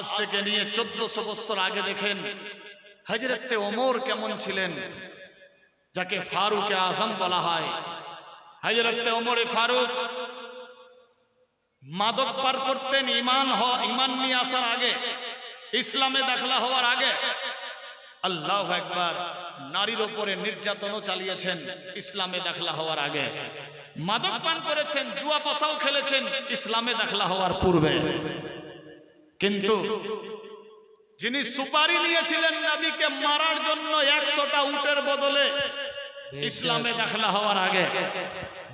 আজ থেকে নিয়ে 1400 বছর আগে দেখেন হযরতে ওমর কেমন ছিলেন, যাকে ফারুকে আজম বলা হয়। হযরতে ওমরে ফারুক মাদক পার করতেন ঈমান নিয়ে আসার আগে, ইসলামে দাখলা হওয়ার আগে। আল্লাহু আকবার। নারীর উপরে নির্যাতনও চালিয়েছেন ইসলামে দাখলা হওয়ার আগে। মাদক পান করেছেন, জুয়া পাশাও খেলেছেন ইসলামে দাখলা হওয়ার পূর্বে। কিন্তু যিনি সুপারি নিয়েছিলেন নবীকে মারার জন্য 100টা উটের বদলে ইসলামে দাখলা হওয়ার আগে,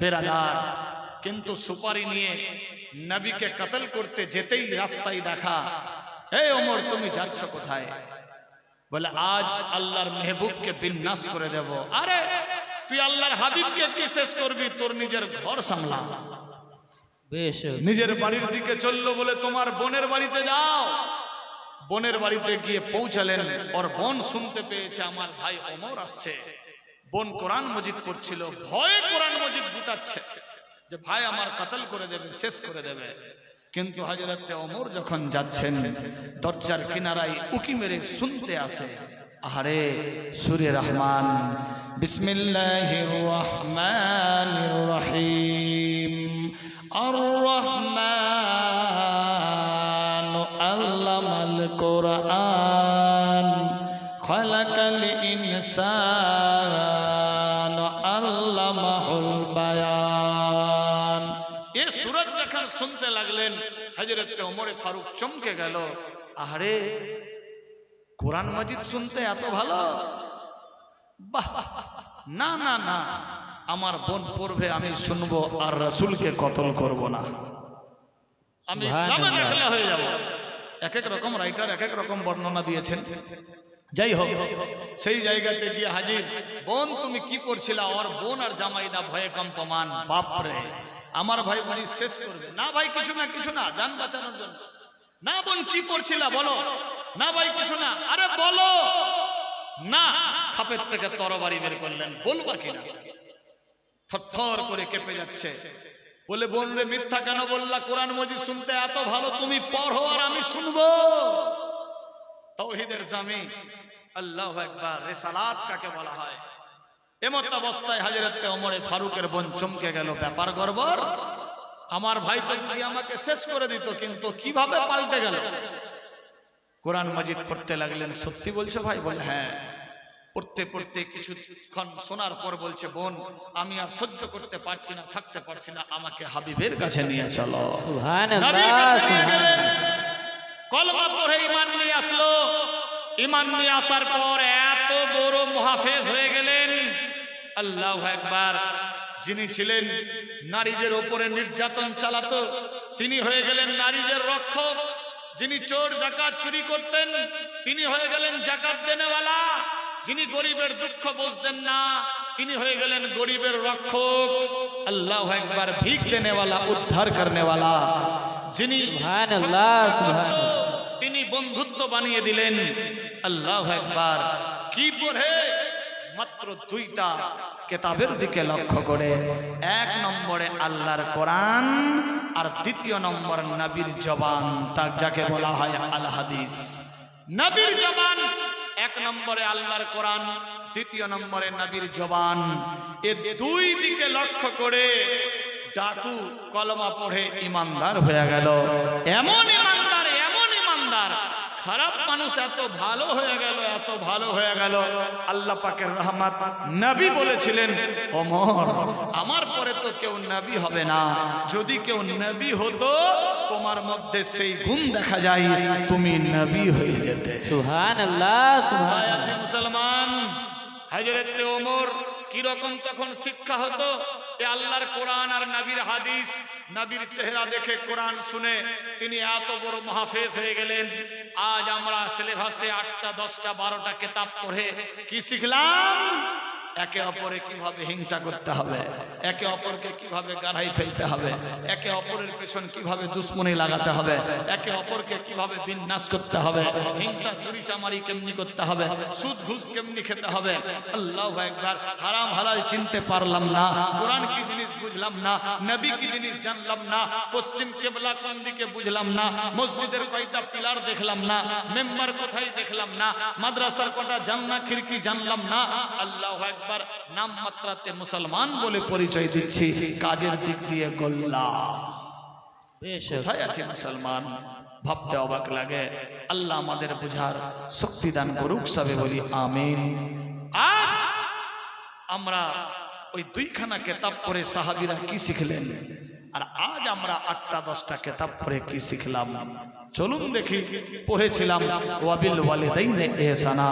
বেরাদার, কিন্তু সুপারি নিয়ে নবীকে কতল করতে যেতেই রাস্তায় দেখা, এই ওমর তুমি যাচ্ছ কোথায়? বলে আজ আল্লাহর মেহবুবকে বিনাশ করে দেব। আরে তুই আল্লাহর হাবিবকে কি শেষ করবি? তোর নিজের ঘর সামলা। নিজের বাড়ির দিকে চললো বলে তোমার বোনের বাড়িতে যাও। বোনের বাড়িতে গিয়ে পৌঁছালেন, ওর বোন শুনতে পেয়েছে আমার ভাই ওমর আসছে। বোন কোরআন মজিদ পড়ছিল, ভয়ে কোরআন মজিদ গুটাচ্ছে যে ভাই আমার কতল করে দেবে, শেষ করে দেবে। কিন্তু হযরতে ওমর যখন যাচ্ছেন দরজার কিনারায় উকি মেরে শুনতে আসে, আরে সূরা রহমান, বিসমিল্লাহির রহমানির রহিম, আর রহমান আল্লামাল কোরআন খালাকাল ইনসান আল্লামাহুল বায়ান। এই সূরা যখন শুনতে লাগলেন হযরতে ওমর ফারুক চমকে গেল। আরে কোরআন মাজিদ শুনতে এত ভালো? বাহ, না না না, আমার বোন পড়বে, আমি শুনবো, আর রাসূলকে কতল করব না, আমি ইসলামে দাখিল হয়ে যাব। এক এক রকম রাইটার এক এক রকম বর্ণনা দিয়েছেন। যাই হোক, সেই জায়গাতে গিয়ে হাজির। বোন তুমি কি পড়ছিলা? ওর বোন আর জামাইদা ভয়ে কম্পমান। বাপরে, আমার ভাই বলি শেষ করবে। না ভাই কিছু না, কিছু না, জান বাঁচানোর জন্য। না বোন কি পড়ছিলা বলো? না ভাই কিছু না। আরে বলো না। খাপের থেকে তরবারি বের করলেন, বলবা কিনা? থরথর করে কেঁপে যাচ্ছে। বলে বোন রে মিথ্যা কেন বললা? কোরআন মজিদ শুনতে এত ভালো, তুমি পড়ো আর আমি শুনবো। তাওহীদের জামি, আল্লাহু আকবার। রিসালাত কাকে বলা হয়? এমত অবস্থায় হযরতে ওমর ফারুকের বোন চমকে গেল। ব্যাপার গড়বড়, আমার ভাই তো বুঝি আমাকে শেষ করে দিত, কিন্তু কিভাবে পাল্টে গেল? কোরআন মাজিদ পড়তে লাগলেন। সত্যি বলছো ভাই? বলে হ্যাঁ। পড়তে পড়তে কিছুক্ষণ শোনার পর বলছে, বোন আমি আর সহ্য করতে পারছি না, থাকতে পারছি না, আমাকে হাবিবের কাছে নিয়ে চলো। নবীর কাছে নিয়ে গেলেন। কলমা পড়ে ঈমান নিয়ে আসলো। ঈমান নিয়ে আসার পর এত বড় মুহাফেজ হয়ে গেলেন। আল্লাহু আকবার। যিনি ছিলেন নারীদের উপরে নির্যাতন চালাতো, তিনি হয়ে গেলেন নারীদের রক্ষক। যিনি চোর ডাকাত চুরি করতেন, তিনি হয়ে গেলেন যাকাত দেনেওয়ালা। যিনি গরিবের দুঃখ বুঝতেন না, তিনি হয়ে গেলেন গরিবের রক্ষক। আল্লাহু আকবার। ভিক দেনেওয়ালা, উদ্ধার করনেওয়ালা। যিনি তিনি বন্ধুত্ব বানিয়ে দিলেন। আল্লাহু আকবার। কি পড়ে? মাত্র 2টা কিতাবের দিকে লক্ষ্য করে। 1 নম্বরে আল্লাহর কোরআন, আর 2য় নম্বর নবীর জবান, যাকে বলা হয় আল হাদিস। নবীর জবান 1 নম্বরে আল্লাহর কোরআন, 2য় নম্বরে নবীর জবান। এই 2 দিকে লক্ষ্য করে ডাকু কলমা পড়ে ইমানদার হয়ে গেল। এমন ইমানদার, এমন ইমানদার, খারাপ মানুষ এত ভালো হয়ে গেল, এত ভালো হয়ে গেল। আল্লাহ পাকের রহমত। নবী বলেছিলেন, ওমর আমার পরে তো কেউ নবী হবে না, যদি কেউ নবী হতো তোমার মধ্যে সেই গুণ দেখা যায়, তুমি নবী হয়ে যেতে। সুবহানাল্লাহ, সুবহানাল্লাহ। মুসলমান, হযরতে ওমর কি রকম তখন শিক্ষা হতো? এ আল্লাহর কোরআন আর নবীর হাদিস, নবীর চেহারা দেখে কোরআন শুনে তিনি এত বড় মুহাফেজ হয়ে গেলেন। আজ আমরা সিলেবাসে 8টা 10টা 12টা কিতাব পড়ে কি শিখলাম? একে অপরে কিভাবে হিংসা করতে হবে, একে অপরকে কিভাবে গাড়াই ফেলতে হবে, একে অপরের পেছন কিভাবে দুশ্মনী লাগাতে হবে, একে অপরকে কিভাবে বিন্যাস করতে হবে, হিংসা চুরি চামারি কেমনি করতে হবে, সুদ ঘুষ কেমনি খেতে হবে। আল্লাহু আকবার। হারাম হালাল চিনতে পারলাম না, কোরআন কি জিনিস বুঝলাম না, নবী কি জিনিস জানলাম না, পশ্চিম কিবলা কোন দিকে বুঝলাম না, মসজিদের কয়টা পিলার দেখলাম না, মেম্বার কোথায় দেখলাম না, মাদ্রাসার কটা জানলা খিড়কি জানলাম না। আল্লাহু আকবার। নাম মাত্রাতে মুসলমান বলে পরিচয় দিচ্ছি, কাজের দিক দিয়ে গোল্লা। বেশ কোথায় আছি মুসলমান? ভাবতে অবাক লাগে। আল্লাহ আমাদের বুঝার শক্তি দান করুক, সবে বলি আমিন। আজ আমরা ওই দুইখানা কিতাব পড়ে সাহাবীরা কি শিখলেন, আর আজ আমরা 8টা 10টা কিতাব পড়ে কি শিখলাম, চলুন দেখি। পড়েছিলাম ওয়াবিল ওয়ালিদাইনি ইহসানা।